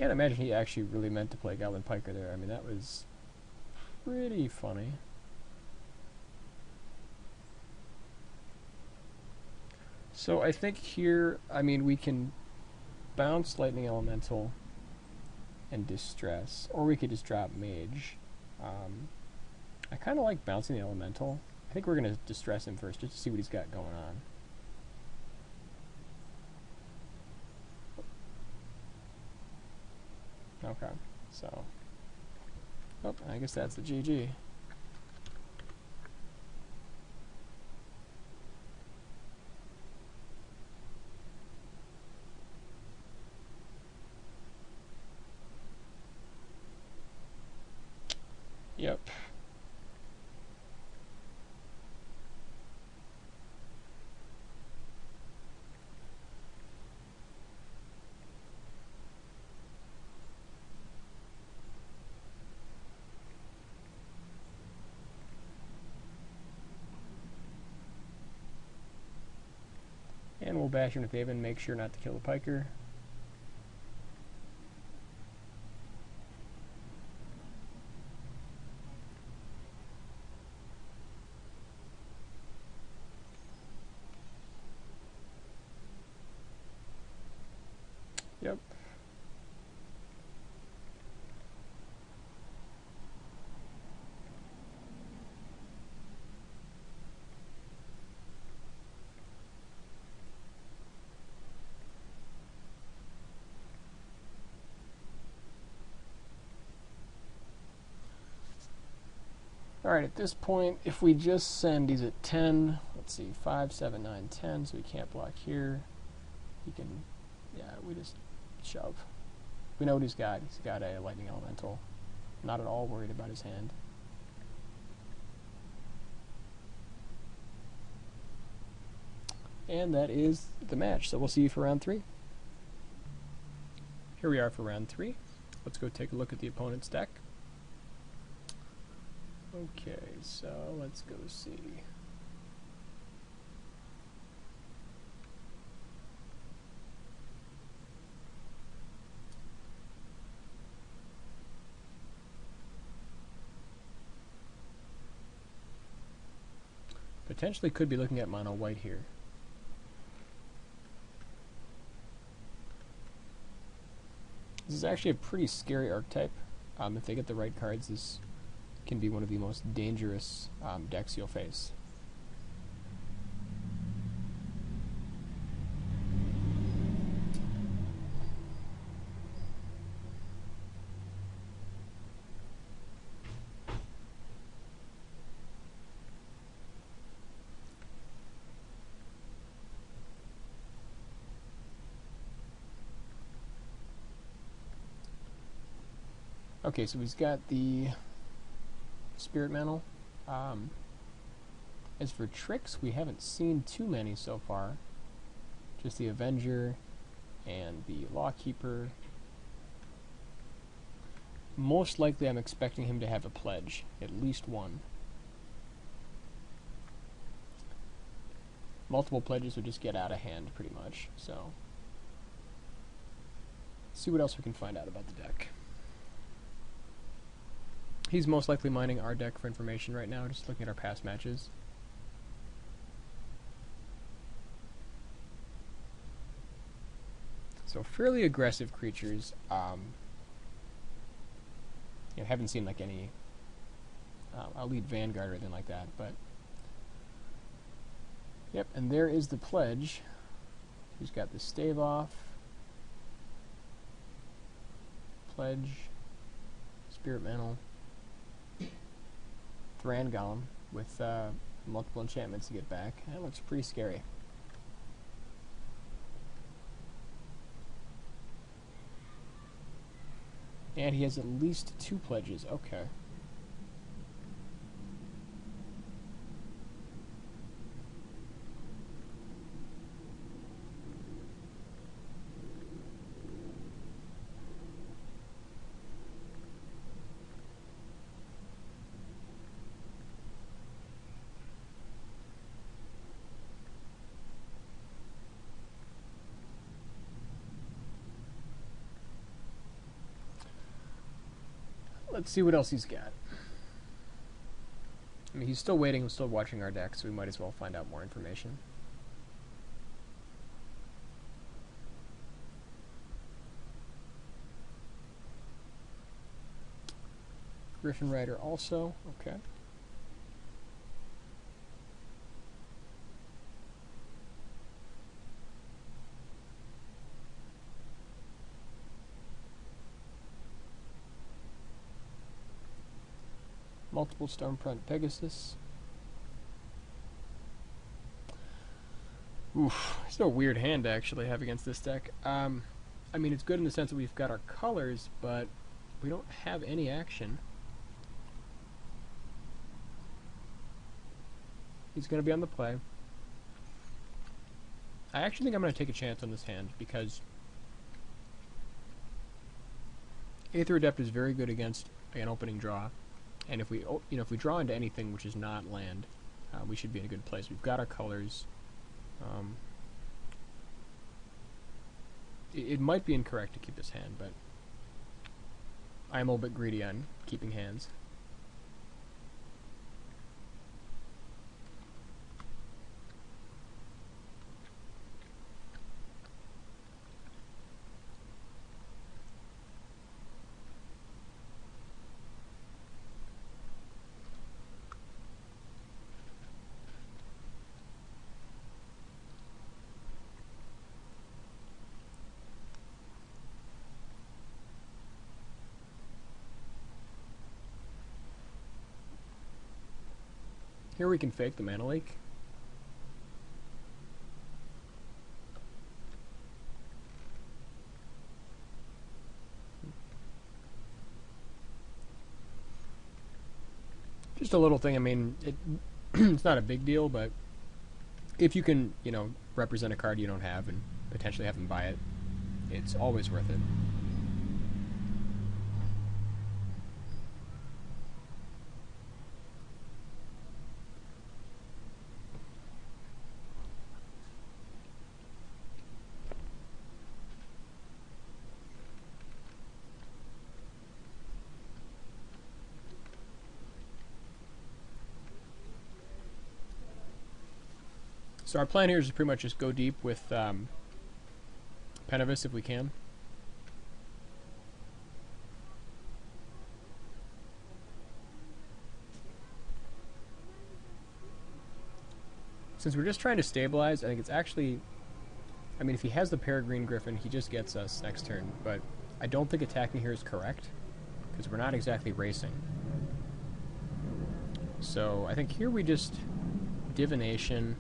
can't imagine he actually really meant to play Goblin Piker there. I mean, that was pretty funny. So I think here, I mean, we can bounce Lightning Elemental and Distress, or we could just drop Mage. I kind of like bouncing the Elemental. I think we're going to Distress him first, just to see what he's got going on. Okay, so... Oh, I guess that's the GG. Yep. And we'll bash him with Haven, make sure not to kill the Piker. Yep. Alright, at this point, if we just send, he's at 10. Let's see, 5, 7, 9, 10, so we can't block here. He can, yeah, we just shove. We know what he's got. He's got a Lightning Elemental. Not at all worried about his hand. And that is the match, so we'll see you for round 3. Here we are for round 3. Let's go take a look at the opponent's deck. Okay, so let's go see. Potentially could be looking at mono white here. This is actually a pretty scary archetype. If they get the right cards, this can be one of the most dangerous decks you'll face. Okay, so he's got the Spirit Mantle. As for tricks, we haven't seen too many so far. Just the Avenger and the Lawkeeper. Most likely I'm expecting him to have a pledge, at least one. Multiple pledges would just get out of hand pretty much, so let's see what else we can find out about the deck. He's most likely mining our deck for information right now, just looking at our past matches. So fairly aggressive creatures. Haven't seen like any Elite Vanguard or anything like that, but yep. And there is the pledge. He's got the Stave Off, Pledge, Spirit Mantle, Thran Golem with multiple enchantments to get back. That looks pretty scary. And he has at least 2 pledges. Okay. Let's see what else he's got. I mean, he's still waiting, still watching our deck, so we might as well find out more information. Griffin Rider also, okay. Multiple Stormfront Pegasus. Oof, it's a weird hand to actually have against this deck. I mean, it's good in the sense that we've got our colors, but we don't have any action. He's going to be on the play. I actually think I'm going to take a chance on this hand because Aether Adept is very good against an opening draw, and if we if we draw into anything which is not land, we should be in a good place. We've got our colors. It might be incorrect to keep this hand, but I'm a little bit greedy on keeping hands. Here we can fake the mana leak. Just a little thing, I mean, it's not a big deal, but if you can, represent a card you don't have and potentially have them buy it, it's always worth it. So our plan here is to pretty much just go deep with Penavis if we can. Since we're just trying to stabilize, I think it's actually... I mean, if he has the Peregrine Griffin, he just gets us next turn, but I don't think attacking here is correct, because we're not exactly racing. So I think here we just... Divination...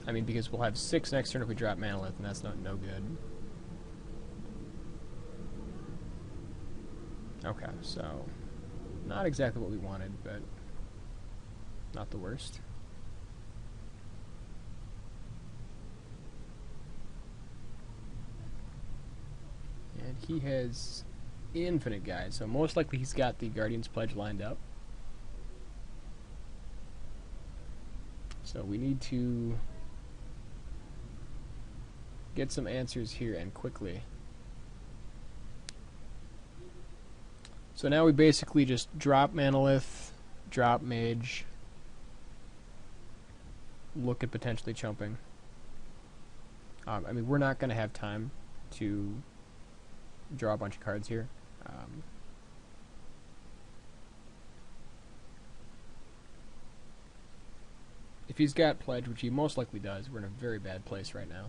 I mean, because we'll have 6 next turn if we drop Manolith, and that's no good. Okay, so not exactly what we wanted, but not the worst. And he has infinite guys, so most likely he's got the Guardian's Pledge lined up. So we need to get some answers here and quickly. So now we basically just drop Manolith, drop Mage, look at potentially chumping. I mean, we're not going to have time to draw a bunch of cards here. If he's got Pledge, which he most likely does, we're in a very bad place right now.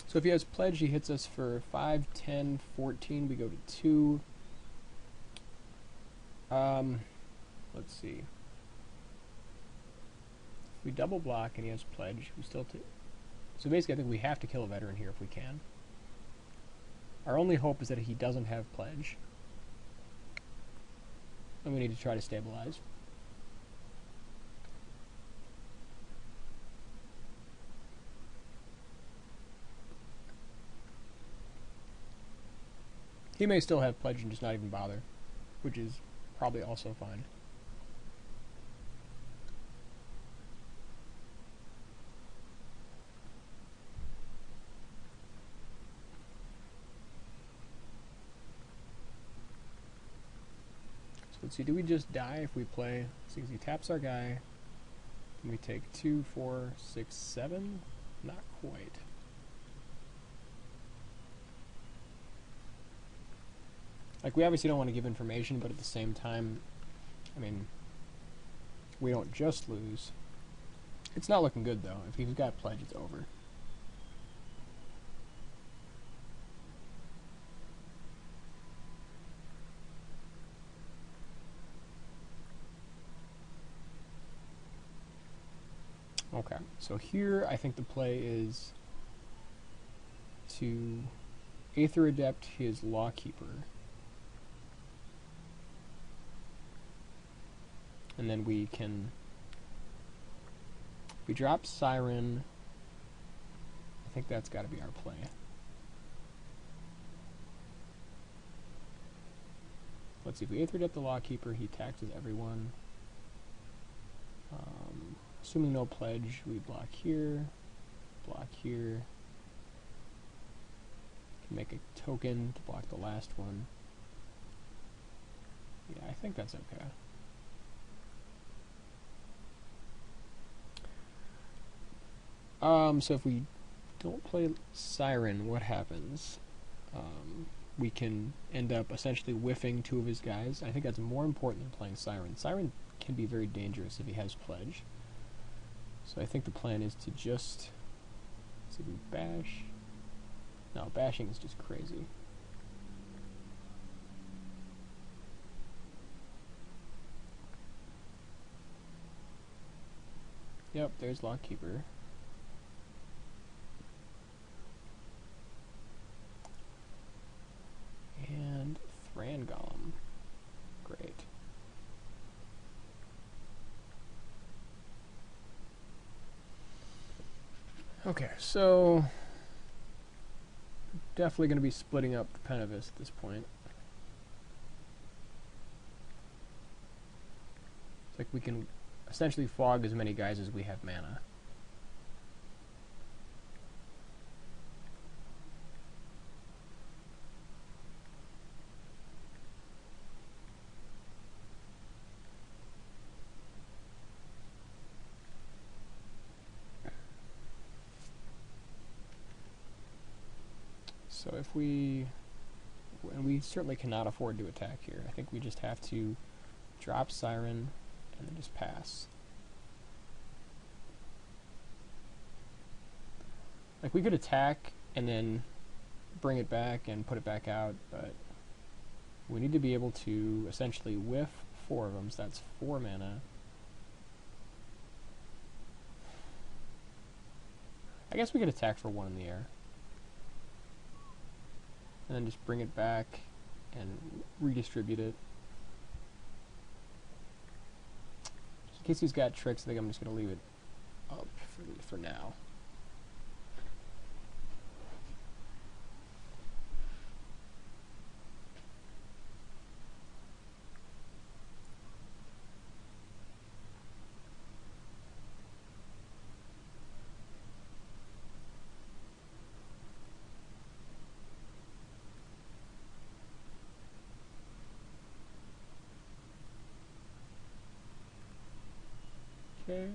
So if he has Pledge, he hits us for 5, 10, 14. We go to 2. Let's see. If we double block and he has Pledge, we still take... So basically I think we have to kill a veteran here if we can. Our only hope is that he doesn't have Pledge. And we need to try to stabilize. He may still have pledge and just not even bother, which is probably also fine. So let's see, do we just die if we play? See, he taps our guy. Then we take 2, 4, 6, 7. Not quite. Like, we obviously don't want to give information, but at the same time, I mean, we don't just lose. It's not looking good, though. If he's got pledge, it's over. Okay, so here I think the play is to Aether Adept his Lawkeeper. And then we drop Siren. I think that's got to be our play. Let's see, if we Aether Adept the Lawkeeper, he taxes everyone. Assuming no pledge, we block here, can make a token to block the last one. Yeah, I think that's okay. So if we don't play Siren, what happens? We can end up essentially whiffing 2 of his guys. I think that's more important than playing Siren. Siren can be very dangerous if he has pledge. So I think the plan is to just, let's see if we bash. No, bashing is just crazy. Yep, there's Lockkeeper. And Thran Golem. Great. Okay, so definitely going to be splitting up the Penavus at this point. It's like we can essentially fog as many guys as we have mana. So if we, and we certainly cannot afford to attack here, I think we just have to drop Siren and then just pass. Like, we could attack and then bring it back and put it back out, but we need to be able to essentially whiff 4 of them, so that's 4 mana. I guess we could attack for 1 in the air. And then just bring it back and redistribute it. Just in case he's got tricks, I think I'm just going to leave it up for now. Okay.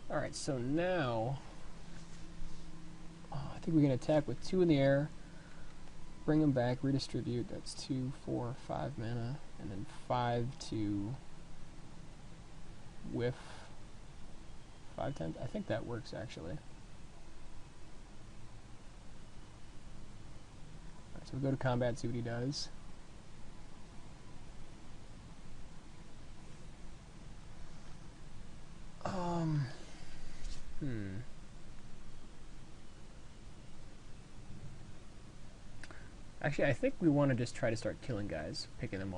Alright, so now I think we can attack with 2 in the air, bring them back, redistribute. That's 2, 4, 5 mana, and then 5 to whiff 5 times. I think that works actually. Alright, so we go to combat, see what he does. Actually, I think we want to just try to start killing guys, picking them off.